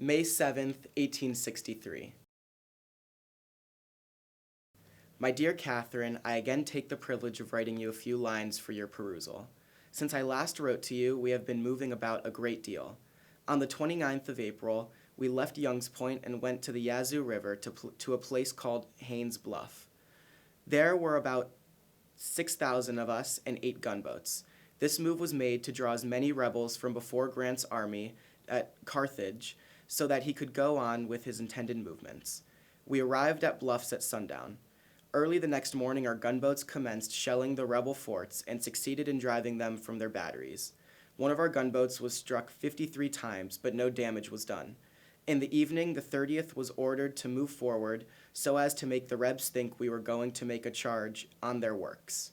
May 7th, 1863. My dear Catherine, I again take the privilege of writing you a few lines for your perusal. Since I last wrote to you, we have been moving about a great deal. On the 29th of April, we left Young's Point and went to the Yazoo River to a place called Haynes Bluff. There were about 6,000 of us and 8 gunboats. This move was made to draw as many rebels from before Grant's army at Carthage so that he could go on with his intended movements. We arrived at Bluffs at sundown. Early the next morning, our gunboats commenced shelling the rebel forts and succeeded in driving them from their batteries. One of our gunboats was struck 53 times, but no damage was done. In the evening, the 30th was ordered to move forward so as to make the Rebs think we were going to make a charge on their works.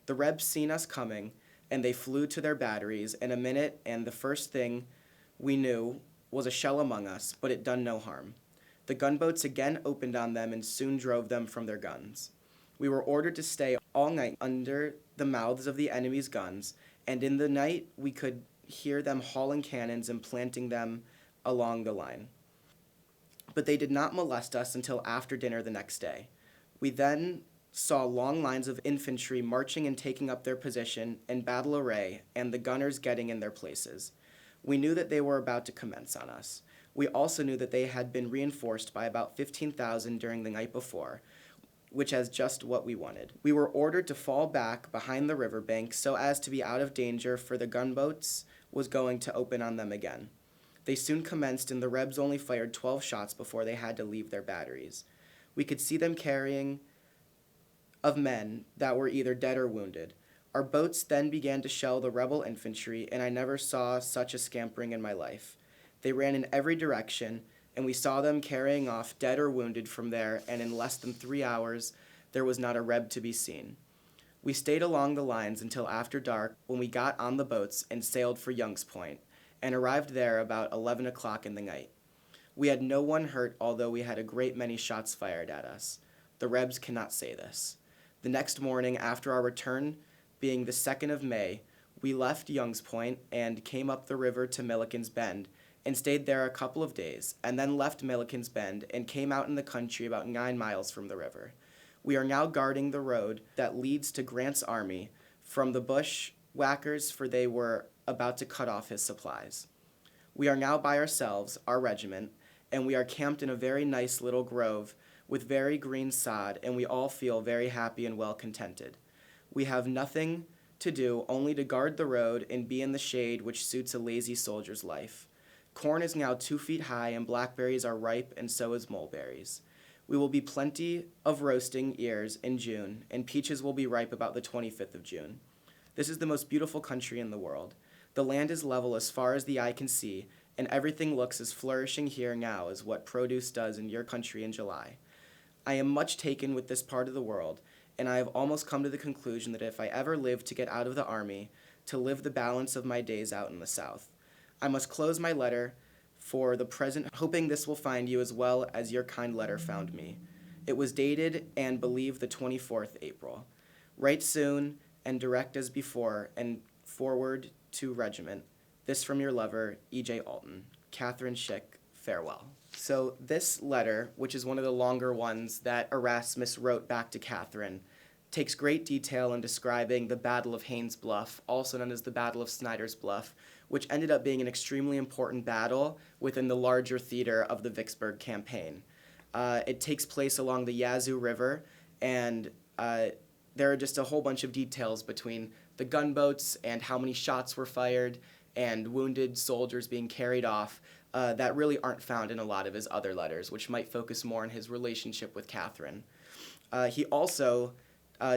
The Rebs seen us coming, and they flew to their batteries in a minute, and the first thing we knew was a shell among us, but it done no harm. The gunboats again opened on them and soon drove them from their guns. We were ordered to stay all night under the mouths of the enemy's guns, and in the night we could hear them hauling cannons and planting them along the line. But they did not molest us until after dinner the next day. We then saw long lines of infantry marching and taking up their position in battle array, and the gunners getting in their places. We knew that they were about to commence on us. We also knew that they had been reinforced by about 15,000 during the night before, which is just what we wanted. We were ordered to fall back behind the riverbank so as to be out of danger, for the gunboats was going to open on them again. They soon commenced, and the Rebs only fired 12 shots before they had to leave their batteries. We could see them carrying of men that were either dead or wounded. Our boats then began to shell the rebel infantry, and I never saw such a scampering in my life. They ran in every direction, and we saw them carrying off dead or wounded from there, and in less than 3 hours there was not a Reb to be seen. We stayed along the lines until after dark, when we got on the boats and sailed for Young's Point, and arrived there about 11 o'clock in the night. We had no one hurt, although we had a great many shots fired at us. The Rebs cannot say this. The next morning, after our return, being the 2nd of May, we left Young's Point and came up the river to Milliken's Bend, and stayed there a couple of days, and then left Milliken's Bend and came out in the country about 9 miles from the river. We are now guarding the road that leads to Grant's army from the bushwhackers, for they were about to cut off his supplies. We are now by ourselves, our regiment, and we are camped in a very nice little grove with very green sod, and we all feel very happy and well contented. We have nothing to do, only to guard the road and be in the shade, which suits a lazy soldier's life. Corn is now 2 feet high, and blackberries are ripe, and so is mulberries. We will be plenty of roasting ears in June, and peaches will be ripe about the 25th of June. This is the most beautiful country in the world. The land is level as far as the eye can see, and everything looks as flourishing here now as what produce does in your country in July. I am much taken with this part of the world, and I have almost come to the conclusion that if I ever live to get out of the army, to live the balance of my days out in the South. I must close my letter for the present, hoping this will find you as well as your kind letter found me. It was dated and believed the 24th April. Write soon and direct as before, and forward to regiment. This from your lover, E.J. Allton. Catharine Shick, farewell. So this letter, which is one of the longer ones that Erasmus wrote back to Catherine, takes great detail in describing the Battle of Haynes Bluff, also known as the Battle of Snyder's Bluff, which ended up being an extremely important battle within the larger theater of the Vicksburg campaign. It takes place along the Yazoo River, and there are just a whole bunch of details between the gunboats and how many shots were fired and wounded soldiers being carried off that really aren't found in a lot of his other letters, which might focus more on his relationship with Catherine. He also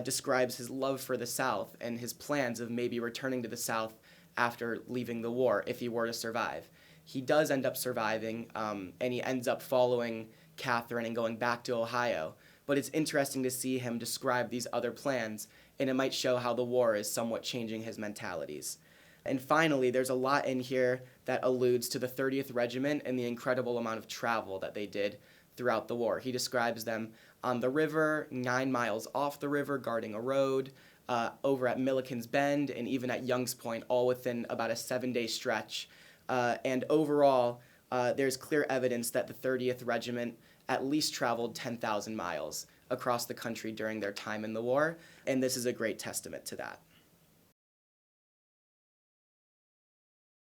describes his love for the South and his plans of maybe returning to the South after leaving the war if he were to survive. He does end up surviving, and he ends up following Catherine and going back to Ohio. But it's interesting to see him describe these other plans, and it might show how the war is somewhat changing his mentalities. And finally, there's a lot in here that alludes to the 30th Regiment and the incredible amount of travel that they did throughout the war. He describes them on the river, 9 miles off the river, guarding a road, over at Milliken's Bend, and even at Young's Point, all within about a 7-day stretch. And overall, there's clear evidence that the 30th Regiment at least traveled 10,000 miles across the country during their time in the war, and this is a great testament to that.